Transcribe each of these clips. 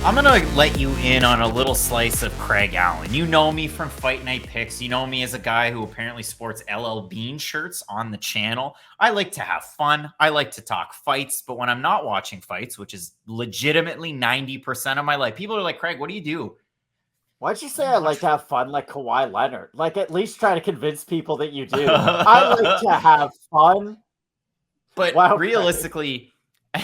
I'm going to let you in on a little slice of Craig Allen. You know me from Fight Night Picks. You know me as a guy who apparently sports LL Bean shirts on the channel. I like to have fun. I like to talk fights. But when I'm not watching fights, which is legitimately 90% of my life, people are like, Craig, what do you do? Why'd you say I like to have fun like Kawhi Leonard? Like, at least try to convince people that you do. I like to have fun. But Wow, realistically,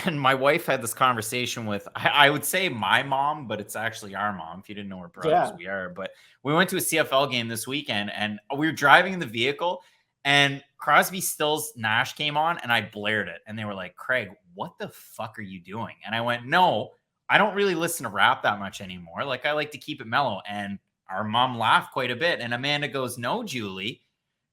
and my wife had this conversation with, I would say my mom, but it's actually our mom. If you didn't know we're brothers, we are. But we went to a CFL game this weekend, and we were driving in the vehicle, and Crosby, Stills, Nash came on, and I blared it. And they were like, Craig, what the fuck are you doing? And I went, no, I don't really listen to rap that much anymore. Like, I like to keep it mellow. And our mom laughed quite a bit. And Amanda goes, no, Julie,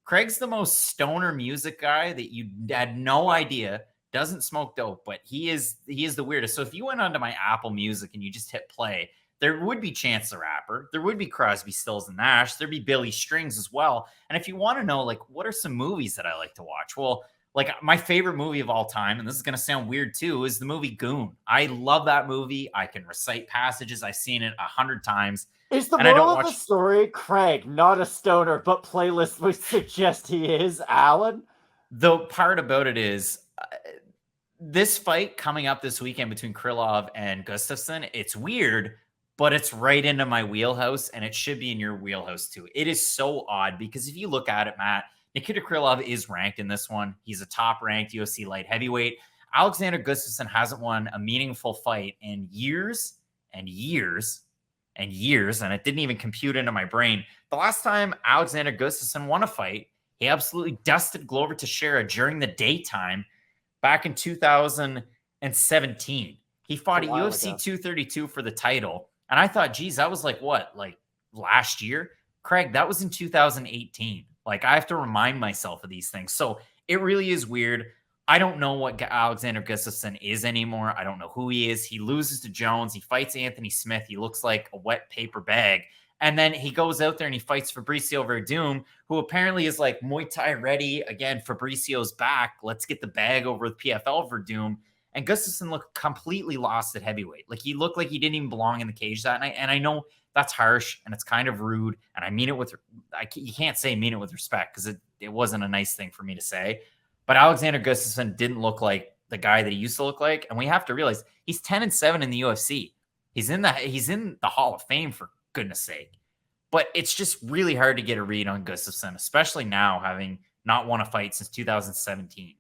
Craig's the most stoner music guy that you had no idea. Doesn't smoke dope, but he is the weirdest. So if you went onto my Apple Music and you just hit play, there would be Chance the Rapper, there would be Crosby, Stills, and Nash, there'd be Billy Strings as well. And if you want to know, like, what are some movies that I like to watch? Well, like, my favorite movie of all time, and this is going to sound weird too, is the movie Goon. I love that movie. I can recite passages. I've seen it 100 times. Is the moral of the story, Craig, not a stoner, but playlist would suggest he is, Alan? The part about it is, this fight coming up this weekend between Krylov and Gustafsson, it's weird, but it's right into my wheelhouse, and it should be in your wheelhouse too. It is so odd because if you look at it, Matt, Nikita Krylov is ranked in this one. He's a top-ranked UFC light heavyweight. Alexander Gustafsson hasn't won a meaningful fight in years and years and years, and it didn't even compute into my brain. The last time Alexander Gustafsson won a fight, he absolutely dusted Glover Teixeira during the daytime back in 2017. He fought at UFC 232 for the title. And I thought, geez, that was like what? Like last year? Craig, that was in 2018. Like, I have to remind myself of these things. So it really is weird. I don't know what Alexander Gustafsson is anymore. I don't know who he is. He loses to Jones. He fights Anthony Smith. He looks like a wet paper bag. And then he goes out there and he fights Fabricio Verdum, who apparently is like Muay Thai ready. Again, Fabricio's back. Let's get the bag over with PFL Verdum. And Gustafsson looked completely lost at heavyweight. Like, he looked like he didn't even belong in the cage that night. And I know that's harsh and it's kind of rude. And I mean it with, you can't say mean it with respect because it wasn't a nice thing for me to say. But Alexander Gustafsson didn't look like the guy that he used to look like. And we have to realize he's 10-7 in the UFC. He's in the Hall of Fame, for goodness sake. But it's just really hard to get a read on Gustafsson, especially now having not won a fight since 2017.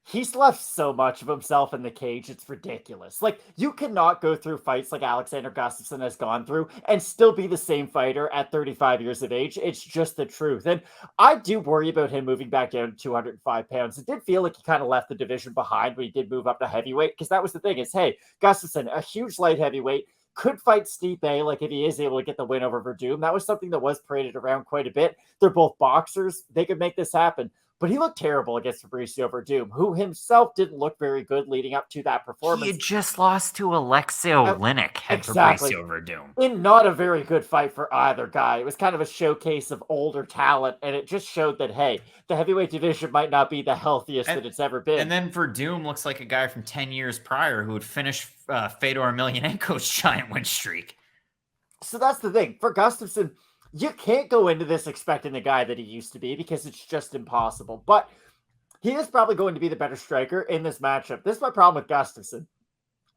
He's left so much of himself in the cage, it's ridiculous. Like, you cannot go through fights like Alexander Gustafsson has gone through and still be the same fighter at 35 years of age. It's just the truth. And I do worry about him moving back down to 205 pounds. It did feel like he kind of left the division behind when he did move up to heavyweight, because that was the thing is, hey, Gustafsson, a huge light heavyweight, could fight Stipe, like if he is able to get the win over Verdum. That was something that was paraded around quite a bit. They're both boxers. They could make this happen. But he looked terrible against Fabricio Verdum, who himself didn't look very good leading up to that performance. He had just lost to Alexei Oleinik, exactly. Fabricio Verdum. In not a very good fight for either guy. It was kind of a showcase of older talent, and it just showed that, hey, the heavyweight division might not be the healthiest that it's ever been. And then Verdum looks like a guy from 10 years prior who would finish Fedor Emelianenko's giant win streak. So that's the thing. For Gustafsson, you can't go into this expecting the guy that he used to be because it's just impossible. But he is probably going to be the better striker in this matchup. This is my problem with Gustafsson.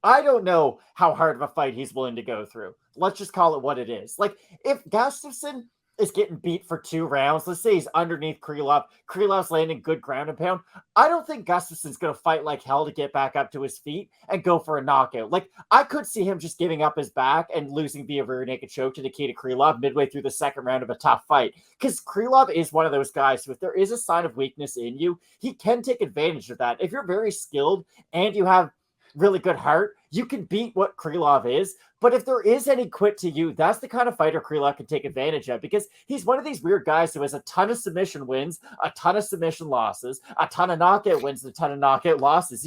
I don't know how hard of a fight he's willing to go through. Let's just call it what it is. Like, if Gustafsson is getting beat for 2 rounds, let's say he's underneath Krylov, Krylov's landing good ground and pound, I don't think Gustafsson's going to fight like hell to get back up to his feet and go for a knockout. Like, I could see him just giving up his back and losing via rear naked choke to Nikita Krylov midway through the second round of a tough fight. Because Krylov is one of those guys who, if there is a sign of weakness in you, he can take advantage of that. If you're very skilled and you have really good heart, you can beat what Krylov is. But if there is any quit to you, that's the kind of fighter Krylov can take advantage of, because he's one of these weird guys who has a ton of submission wins, a ton of submission losses, a ton of knockout wins, and a ton of knockout losses.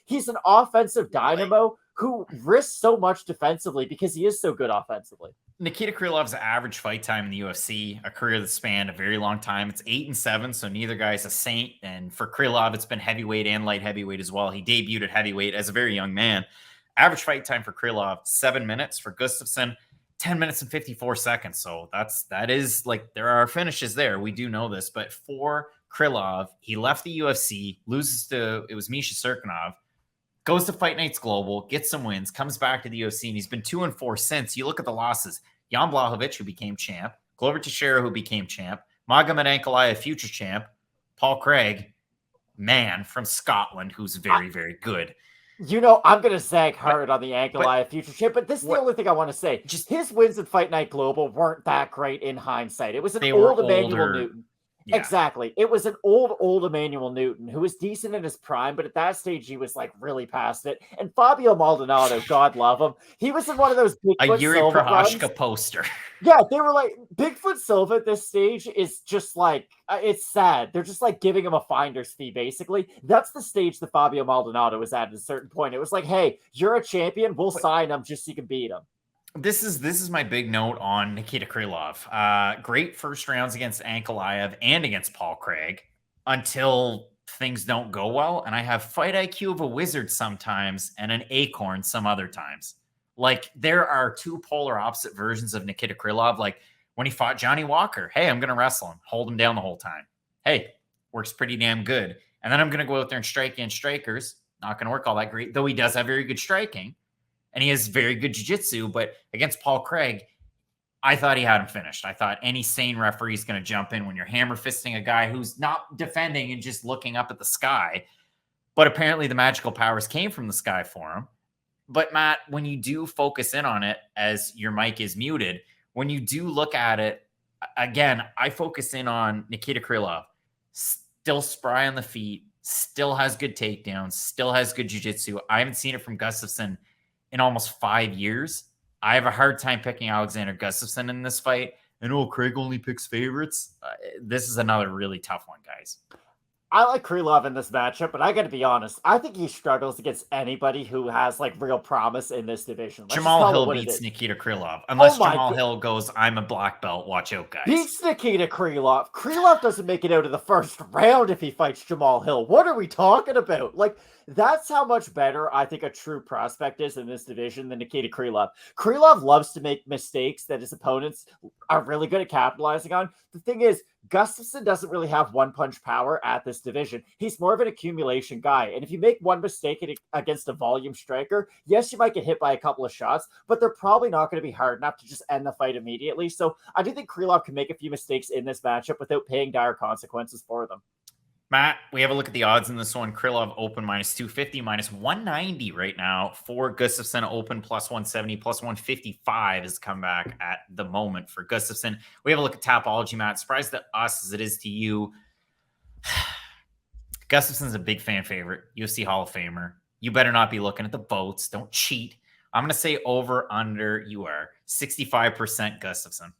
He's an offensive dynamo who risks so much defensively because he is so good offensively. Nikita Krylov's average fight time in the UFC, a career that spanned a very long time, it's 8-7, so neither guy's a saint. And for Krylov, it's been heavyweight and light heavyweight as well. He debuted at heavyweight as a very young man. Average fight time for Krylov, 7 minutes. For Gustafsson, 10 minutes and 54 seconds. So that is like, there are finishes there. We do know this. But for Krylov, he left the UFC, loses to, it was Misha Serkinov, goes to Fight Nights Global, gets some wins, comes back to the UFC, and he's been 2-4 since. You look at the losses. Jan Blachowicz, who became champ, Glover Teixeira, who became champ, Magomed Ankalaev, future champ, Paul Craig, man from Scotland, who's very, very good. You know, I'm going to zag hard on the Ankalaev future champ, but this is the only thing I want to say. Just his wins at Fight Night Global weren't that great in hindsight. It was an old Emmanuel Newton. Yeah. Exactly. It was an old Emmanuel Newton who was decent in his prime, but at that stage he was like really past it. And Fabio Maldonado, God love him, he was in one of those Bigfoot Yuri Silva Prohashka runs. poster. Yeah, they were like, Bigfoot Silva at this stage is just like, it's sad. They're just like giving him a finder's fee, basically. That's the stage that Fabio Maldonado was at a certain point. It was like, hey, you're a champion, we'll sign him just so you can beat him. This is my big note on Nikita Krylov. Great first rounds against Ankalaev and against Paul Craig until things don't go well. And I have fight IQ of a wizard sometimes and an acorn some other times. Like, there are two polar opposite versions of Nikita Krylov. Like, when he fought Johnny Walker, hey, I'm going to wrestle him, hold him down the whole time. Hey, works pretty damn good. And then I'm going to go out there and strike against strikers. Not going to work all that great, though he does have very good striking. And he has very good jiu-jitsu, but against Paul Craig, I thought he had him finished. I thought any sane referee is going to jump in when you're hammer fisting a guy who's not defending and just looking up at the sky. But apparently the magical powers came from the sky for him. But Matt, when you do focus in on it, as your mic is muted, when you do look at it, again, I focus in on Nikita Krylov. Still spry on the feet, still has good takedowns, still has good jiu-jitsu. I haven't seen it from Gustafsson in almost 5 years. I have a hard time picking Alexander Gustafsson in this fight. And Craig only picks favorites. This is another really tough one, guys. I like Krylov in this matchup, but I got to be honest. I think he struggles against anybody who has like real promise in this division. Jamal Hill beats Nikita Krylov. Unless Jamal Hill goes, I'm a black belt. Watch out, guys. Beats Nikita Krylov. Krylov doesn't make it out of the first round if he fights Jamal Hill. What are we talking about? Like, that's how much better I think a true prospect is in this division than Nikita Krylov. Krylov loves to make mistakes that his opponents are really good at capitalizing on. The thing is, Gustafsson doesn't really have one-punch power at this division. He's more of an accumulation guy. And if you make one mistake against a volume striker, yes, you might get hit by a couple of shots, but they're probably not going to be hard enough to just end the fight immediately. So I do think Krylov can make a few mistakes in this matchup without paying dire consequences for them. Matt, we have a look at the odds in this one. Krylov open -250, -190 right now. For Gustafsson open +170, +155 is comeback at the moment for Gustafsson. We have a look at Tapology, Matt. Surprised to us as it is to you. Gustafsson's a big fan favorite, UFC Hall of Famer. You better not be looking at the votes. Don't cheat. I'm going to say over, under, you are 65% Gustafsson.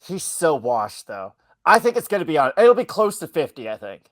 He's so washed, though. I think it's going to be on. It'll be close to 50, I think.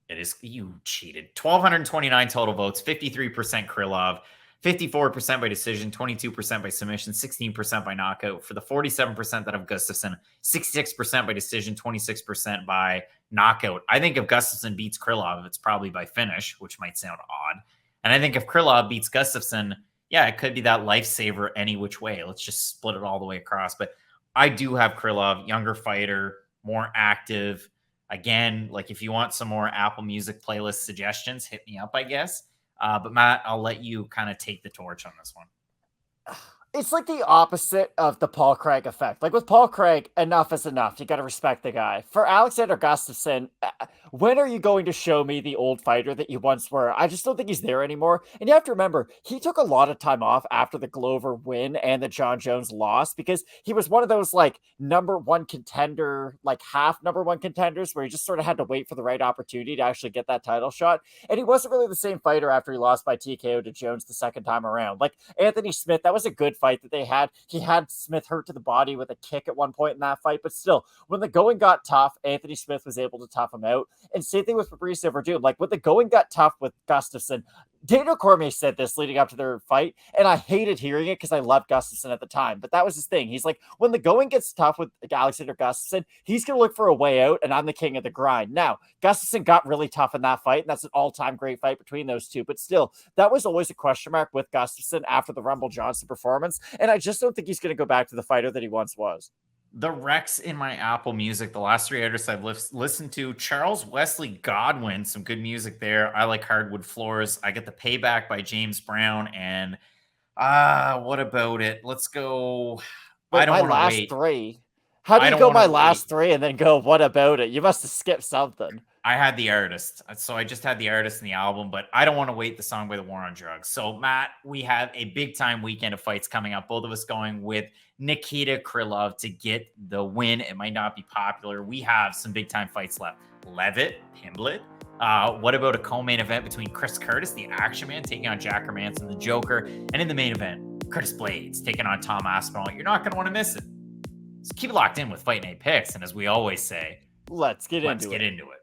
It is. You cheated. 1,229 total votes, 53% Krylov, 54% by decision, 22% by submission, 16% by knockout. For the 47% that have Gustafsson, 66% by decision, 26% by knockout. I think if Gustafsson beats Krylov, it's probably by finish, which might sound odd. And I think if Krylov beats Gustafsson, yeah, it could be that lifesaver any which way. Let's just split it all the way across. But I do have Krylov, younger fighter, more active. Again, like if you want some more Apple Music playlist suggestions, hit me up, I guess. But Matt, I'll let you kind of take the torch on this one. It's like the opposite of the Paul Craig effect. Like with Paul Craig, enough is enough. You got to respect the guy. For Alexander Gustafsson, when are you going to show me the old fighter that you once were? I just don't think he's there anymore. And you have to remember, he took a lot of time off after the Glover win and the John Jones loss because he was one of those like number one contender, like half number one contenders where he just sort of had to wait for the right opportunity to actually get that title shot. And he wasn't really the same fighter after he lost by TKO to Jones the second time around. Like Anthony Smith, that was a good fight that they had. He had Smith hurt to the body with a kick at one point in that fight, but still, when the going got tough, Anthony Smith was able to tough him out. And same thing with Fabricio Verdum. Like when the going got tough with Gustafsson, Daniel Cormier said this leading up to their fight, and I hated hearing it because I loved Gustafsson at the time. But that was his thing. He's like, when the going gets tough with Alexander Gustafsson, he's going to look for a way out, and I'm the king of the grind. Now, Gustafsson got really tough in that fight, and that's an all-time great fight between those two. But still, that was always a question mark with Gustafsson after the Rumble Johnson performance, and I just don't think he's going to go back to the fighter that he once was. The Rex in my Apple Music, the last 3 artists I've listened to, Charles Wesley Godwin, some good music there. I like Hardwood Floors. I get the Payback by James Brown. And what about it? Let's go. Wait, I don't want to last wait. 3. How do you go my last 3 and then go, what about it? You must have skipped something. I had the artist. So I just had the artist and the album, but I don't want to wait the song by The War on Drugs. So, Matt, we have a big time weekend of fights coming up. Both of us going with Nikita Krylov to get the win. It might not be popular. We have some big time fights left. Leavitt, Pimblett. What about a co-main event between Chris Curtis, the Action Man, taking on Jack Hermanson, the Joker? And in the main event, Curtis Blaydes taking on Tom Aspinall. You're not going to want to miss it. So keep it locked in with Fight Night Picks. And as we always say, let's get into it.